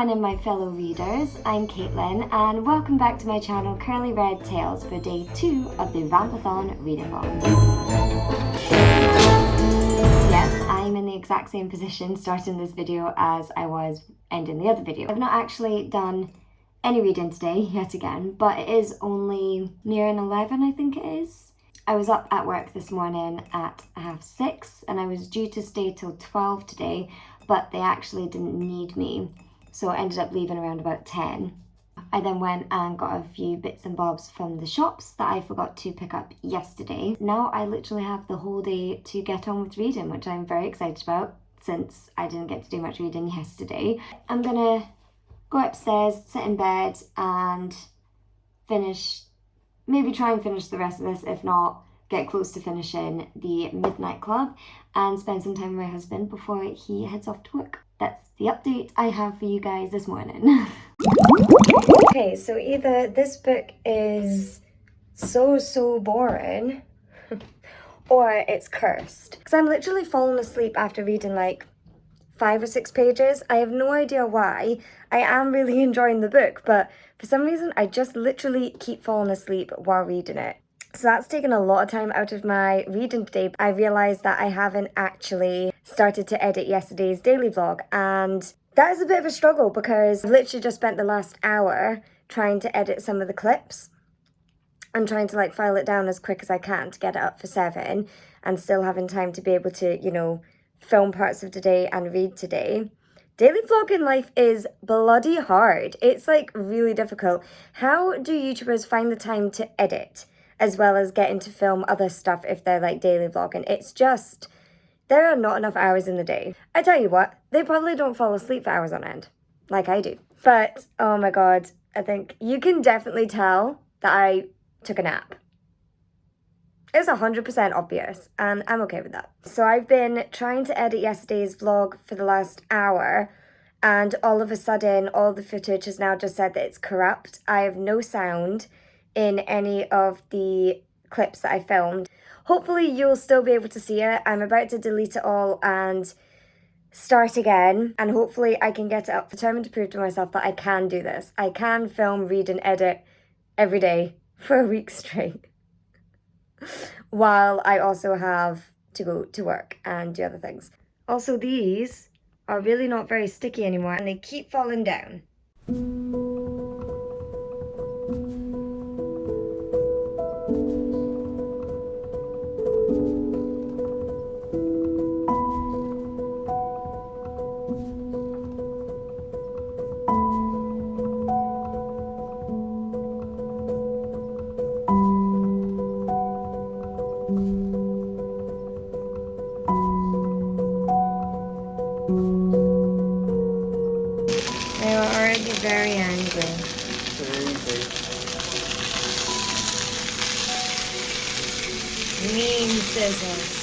morning, my fellow readers. I'm Caitlin, and welcome back to my channel Curly Red Tales for day 2 of the Vampathon readathon. Yes, I'm in the exact same position starting this video as I was ending the other video. I've not actually done any reading today yet again, but it is only nearing 11, I think it is. I was up at work this morning at 6:30 and I was due to stay till 12 today, but they actually didn't need me, so I ended up leaving around about 10. I then went and got a few bits and bobs from the shops that I forgot to pick up yesterday. Now I literally have the whole day to get on with reading, which I'm very excited about since I didn't get to do much reading yesterday. I'm gonna go upstairs, sit in bed and try and finish the rest of this, if not get close to finishing the Midnight Club and spend some time with my husband before he heads off to work. That's the update I have for you guys this morning. Okay, so either this book is so boring or it's cursed. Because I'm literally falling asleep after reading like 5 or 6 pages. I have no idea why. I am really enjoying the book, but for some reason I just literally keep falling asleep while reading it. So that's taken a lot of time out of my reading today. I realised that I haven't actually started to edit yesterday's daily vlog, and that is a bit of a struggle because I've literally just spent the last hour trying to edit some of the clips and trying to like file it down as quick as I can to get it up for 7 and still having time to be able to, you know, film parts of today and read today. Daily vlogging life is bloody hard. It's like really difficult. How do YouTubers find the time to edit as well as getting to film other stuff if they're like daily vlogging? It's just, there are not enough hours in the day. I tell you what, they probably don't fall asleep for hours on end, like I do. But, oh my god, I think you can definitely tell that I took a nap. It's 100% obvious, and I'm okay with that. So I've been trying to edit yesterday's vlog for the last hour, and all of a sudden, all the footage has now just said that it's corrupt. I have no sound in any of the clips that I filmed. Hopefully you'll still be able to see it. I'm about to delete it all and start again, and hopefully I can get it up. Determined to prove to myself that I can do this. I can film, read and edit every day for a week straight while I also have to go to work and do other things. Also, these are really not very sticky anymore and they keep falling down. They are already very angry. Mean scissors.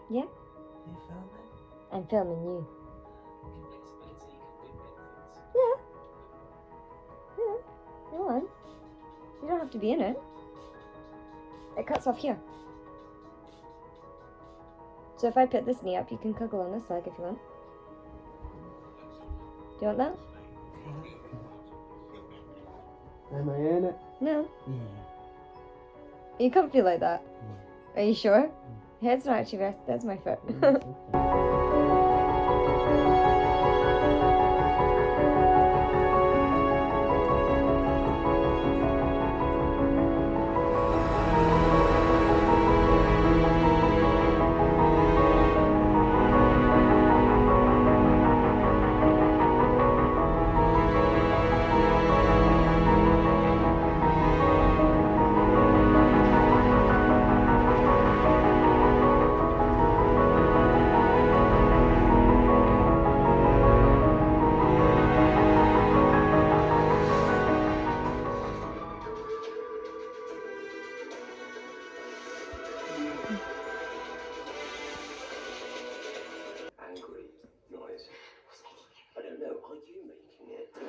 Yeah? You filming? I'm filming you. Yeah. Go on. You don't have to be in it. It cuts off here. So if I put this knee up, you can cuddle on this leg if you want. Do you want that? Am I in it? No. Yeah. Are you comfy like that? Yeah. Are you sure? Head's not actually rest. That's my foot.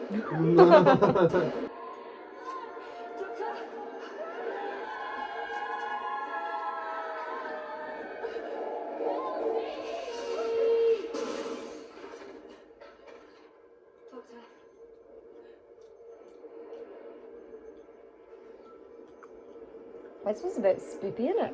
This was a bit spoopy, isn't it?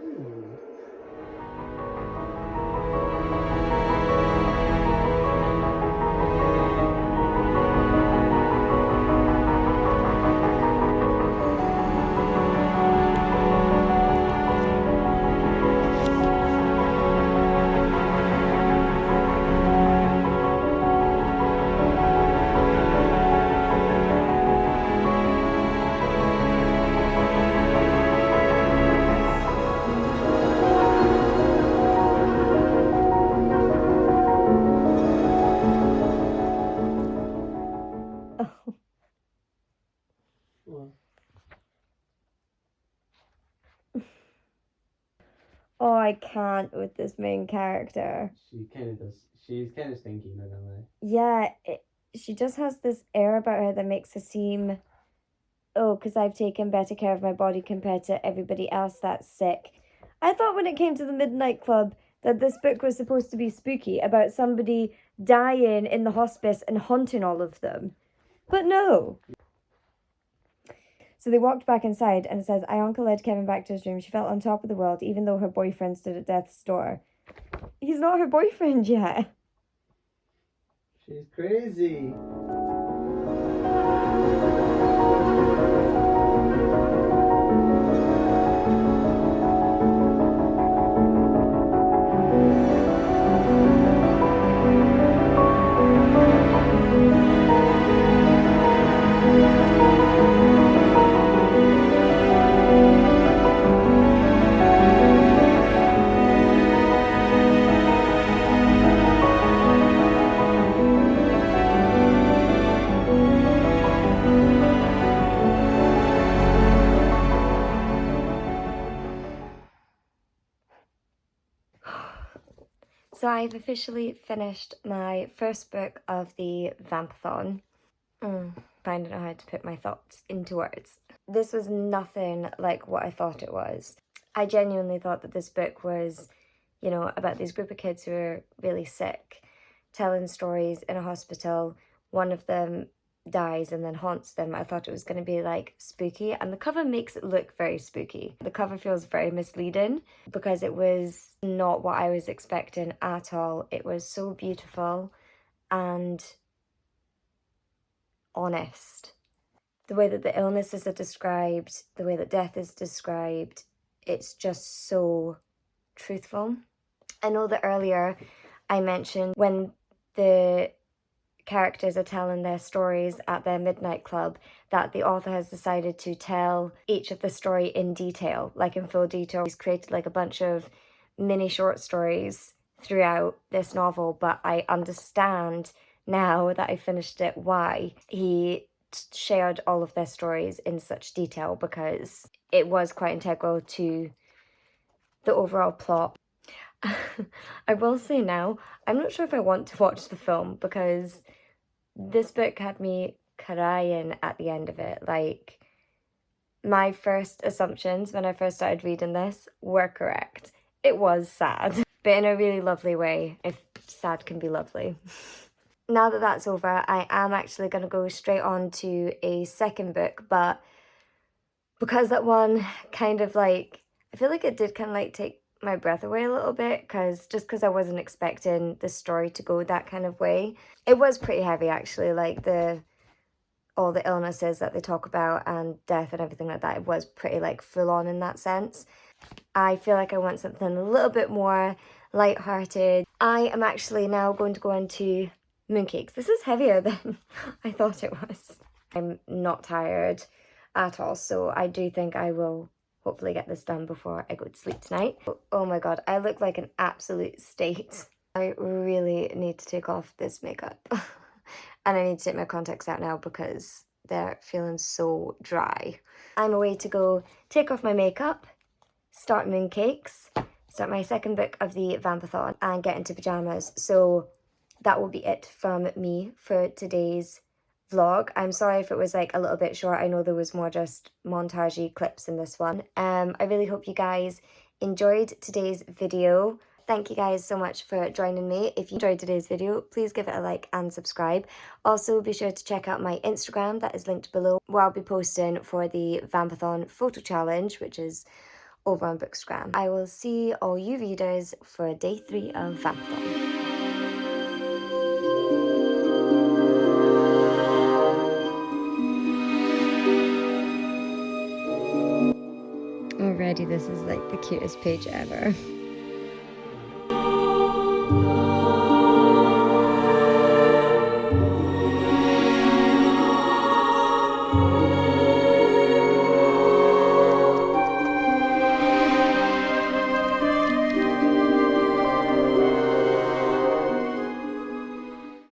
Oh, I can't with this main character. She kind of does. She's kind of stinky, not gonna lie. Yeah, she just has this air about her that makes her seem, oh, because I've taken better care of my body compared to everybody else that's sick. I thought when it came to the Midnight Club that this book was supposed to be spooky, about somebody dying in the hospice and haunting all of them. But no. So they walked back inside, and it says, Ionka led Kevin back to his room. She felt on top of the world, even though her boyfriend stood at death's door. He's not her boyfriend yet. She's crazy. So I've officially finished my first book of the Vampathon. I don't know how to put my thoughts into words. This was nothing like what I thought it was. I genuinely thought that this book was, you know, about this group of kids who are really sick, telling stories in a hospital. One of them dies and then haunts them. I thought it was going to be like spooky, and the cover makes it look very spooky. The cover feels very misleading because it was not what I was expecting at all. It was so beautiful and honest. The way that the illnesses are described, the way that death is described, it's just so truthful. I know that earlier I mentioned when the characters are telling their stories at their midnight club that the author has decided to tell each of the story in detail, like in full detail. He's created like a bunch of mini short stories throughout this novel, but I understand now that I finished it why he shared all of their stories in such detail, because it was quite integral to the overall plot. I will say now, I'm not sure if I want to watch the film, because this book had me crying at the end of it. Like, my first assumptions when I first started reading this were correct. It was sad, but in a really lovely way, if sad can be lovely. Now that that's over, I am actually going to go straight on to a second book, but because that one kind of like, I feel like it did kind of like take my breath away a little bit, because I wasn't expecting the story to go that kind of way. It was pretty heavy actually, like all the illnesses that they talk about and death and everything like that. It was pretty like full on in that sense. I feel like I want something a little bit more lighthearted. I am actually now going to go into Mooncakes. This is heavier than I thought it was. I'm not tired at all, so I do think I will hopefully get this done before I go to sleep tonight. Oh my god, I look like an absolute state. I really need to take off this makeup. And I need to take my contacts out now because they're feeling so dry. I'm away to go take off my makeup, start Mooncakes, start my second book of the Vampathon, and get into pyjamas. So that will be it from me for today's vlog. I'm sorry if it was like a little bit short. I know there was more just montagey clips in this one. I really hope you guys enjoyed today's video. Thank you guys so much for joining me. If you enjoyed today's video, please give it a like and subscribe. Also, be sure to check out my Instagram, that is linked below, where I'll be posting for the Vampathon photo challenge, which is over on Bookstagram. I will see all you readers for day 3 of Vampathon. Already, this is like the cutest page ever.